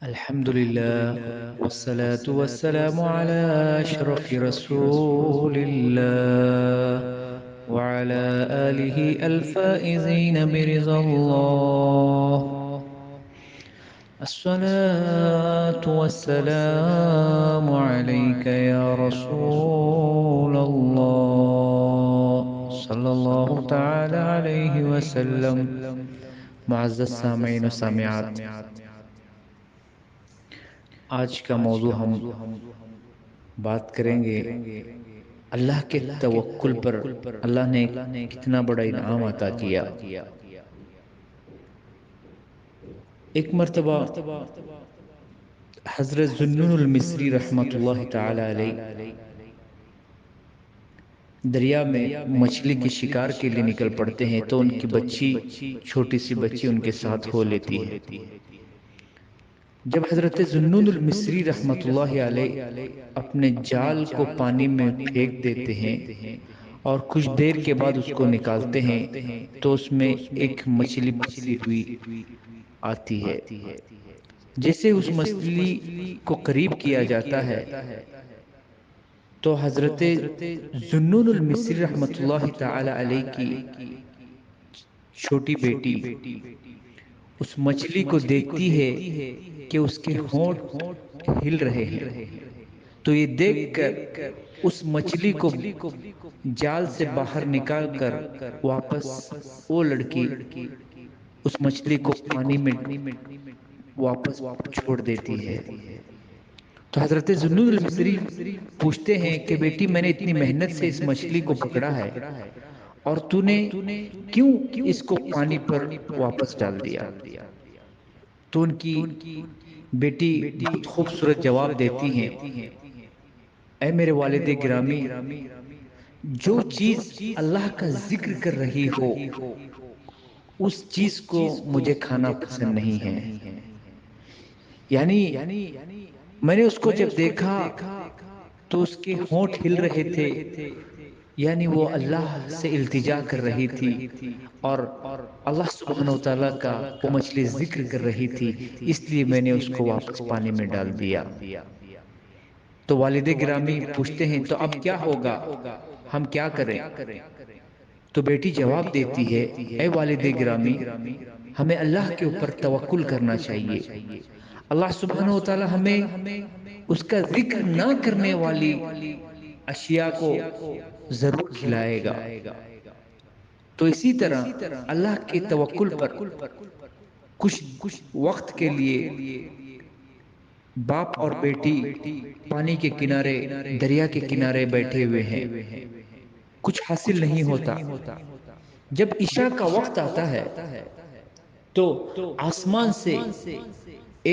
الحمد لله والصلاة والسلام على أشرف رسول الله وعلى آله الفائزين برضا الله. الصلاة والسلام عليك يا رسول الله صلى الله تعالى عليه وسلم. معزز سامعین و سامعات، آج کا موضوع ہم بات کریں گے اللہ کے توکل پر اللہ نے کتنا بڑا انعام عطا کیا۔ ایک مرتبہ حضرت ذوالنون المصری رحمۃ اللہ تعالی علیہ دریا میں مچھلی کے شکار کے لیے نکل پڑتے ہیں تو ان کی بچی، چھوٹی سی بچی ان کے ساتھ ہو لیتی ہے۔ جب حضرت ذوالنون المصری رحمۃ اللہ علیہ اپنے جال کو پانی میں پھینک دیتے ہیں اور کچھ دیر کے بعد اس کو نکالتے ہیں تو اس میں ایک مچھلی پھنسی ہوئی آتی ہے۔ جیسے اس مچھلی کو قریب کیا جاتا ہے تو حضرت ذوالنون المصری رحمۃ اللہ تعالی علیہ کی چھوٹی بیٹی اس مچھلی کو دیکھتی ہے کہ اس کے ہونٹ ہل رہے ہیں، تو یہ دیکھ کر اس مچھلی کو جال سے باہر نکال کر واپس وہ لڑکی اس مچھلی کو پانی میں واپس چھوڑ دیتی ہے۔ تو حضرت ذوالنون المصری پوچھتے ہیں کہ بیٹی، میں نے اتنی محنت سے اس مچھلی کو پکڑا ہے اور تو نے کیوں اس کو پانی پر واپس ڈال دیا؟ تو ان کی بیٹی بہت خوبصورت جواب دیتی ہیں، اے میرے والد گرامی، جو چیز اللہ کا ذکر کر رہی ہو اس چیز کو مجھے کھانا پسند نہیں ہے۔ یعنی میں نے اس کو جب دیکھا تو اس کے ہونٹ ہل رہے تھے، یعنی وہ اللہ سے التجا کر رہی تھی اور اللہ سبحانہ و تعالیٰ کا وہ مچھلی ذکر کر رہی تھی، اس لیے میں نے اس کو واپس پانی میں ڈال دیا۔ تو والد گرامی پوچھتے ہیں تو اب کیا ہوگا، ہم کیا کریں؟ تو بیٹی جواب دیتی ہے، اے والد گرامی، ہمیں اللہ کے اوپر توکل کرنا چاہیے۔ اللہ سبحانہ و تعالی ہمیں اس کا ذکر نہ کرنے والی اشیاء کو ضرور کھلائے گا۔ تو اسی طرح اللہ کے توکل پر کچھ وقت کے لیے باپ اور بیٹی پانی کے کنارے، دریا کے کنارے بیٹھے ہوئے ہیں، کچھ حاصل نہیں ہوتا۔ جب عشاء کا وقت آتا ہے تو آسمان سے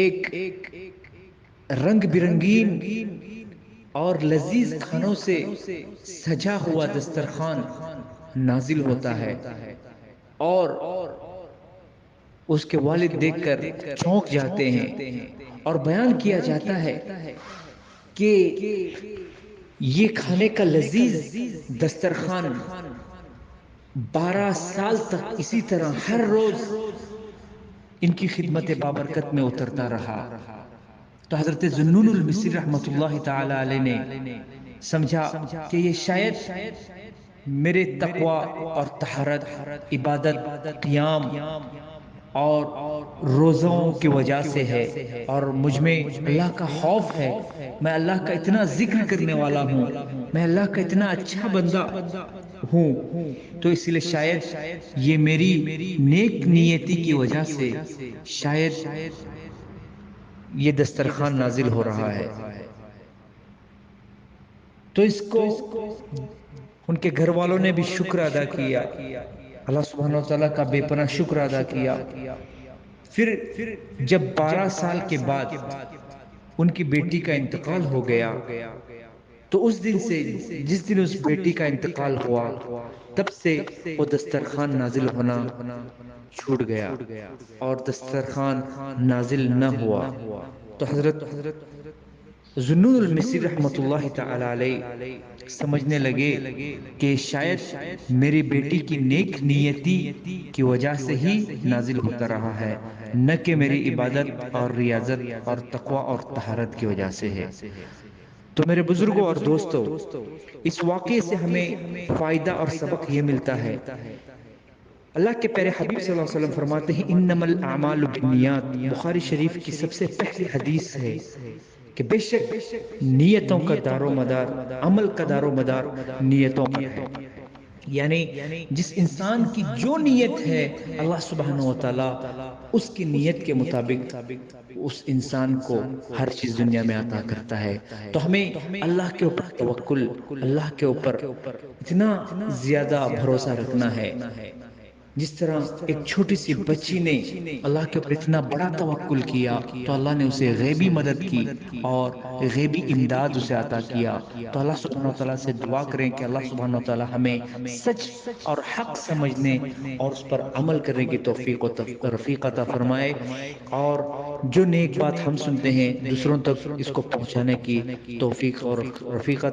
ایک رنگ برنگین اور لذیذ کھانوں سے سجا ہوا دسترخوان نازل ہوتا ہے اور اس کے والد دیکھ کر چونک جاتے ہیں اور بیان کیا جاتا ہے کہ یہ کھانے کا لذیذ دسترخوان 12 سال تک اسی طرح ہر روز ان کی خدمت بابرکت میں اترتا رہا۔ تو حضرت ذوالنون المصری رحمۃ اللہ تعالی علیہ نے سمجھا کہ یہ شاید میرے تقوی اور طہارت، عبادت، قیام اور روزوں کی وجہ سے ہے اور مجھ میں اللہ کا خوف ہے، میں اللہ کا اتنا ذکر کرنے والا ہوں، میں اللہ کا اتنا اچھا بندہ ہوں، تو اس لیے شاید یہ میری نیک نیتی کی وجہ سے شاید یہ دسترخوان نازل ہو رہا ہے۔ تو اس کو ان کے گھر والوں نے بھی شکر ادا کیا، اللہ سبحانہ و تعالیٰ کا بے پناہ شکر ادا کیا۔ پھر جب 12 سال کے بعد ان کی بیٹی کا انتقال ہو گیا تو اس دن سے، جس دن اس بیٹی کا انتقال ہوا، تب سے وہ دسترخوان نازل ہونا چھوٹ گیا اور دسترخوان نازل نہ ہوا۔ تو حضرت ذنون المصری رحمۃ اللہ تعالی علیہ سمجھنے لگے کہ شاید میری بیٹی کی نیک نیتی کی وجہ سے ہی نازل ہوتا رہا ہے، نہ کہ میری عبادت اور ریاضت اور تقوی اور طہارت کی وجہ سے ہے۔ تو میرے بزرگوں اور دوستوں، اس واقعے سے ہمیں فائدہ اور سبق یہ ملتا ہے، اللہ کے پیارے حبیب صلی اللہ علیہ وسلم فرماتے ہیں انما الاعمال بالنیات، بخاری شریف کی سب سے پہلی حدیث ہے کہ بے شک نیتوں کا دار و مدار، عمل کا دار و مدار نیتوں پر ہے۔ یعنی جس انسان کی جو نیت ہے، اللہ سبحانہ و تعالی اس کی نیت کے مطابق اس انسان کو ہر چیز دنیا میں عطا کرتا ہے۔ تو ہمیں اللہ کے اوپر توکل، اللہ کے اوپر اتنا زیادہ بھروسہ رکھنا ہے، جس طرح ایک چھوٹی سی بچی نے اللہ کے اوپر اتنا بڑا توکل کیا تو اللہ نے اسے غیبی مدد کی اور غیبی امداد اسے عطا کیا۔ تو اللہ سبحانہ و تعالیٰ سے دعا کریں کہ اللہ سبحانہ و تعالیٰ ہمیں سچ اور حق سمجھنے اور اس پر عمل کرنے کی توفیق و رفیق عطا فرمائے، اور جو نیک بات ہم سنتے ہیں دوسروں تک اس کو پہنچانے کی توفیق اور رفیق عطا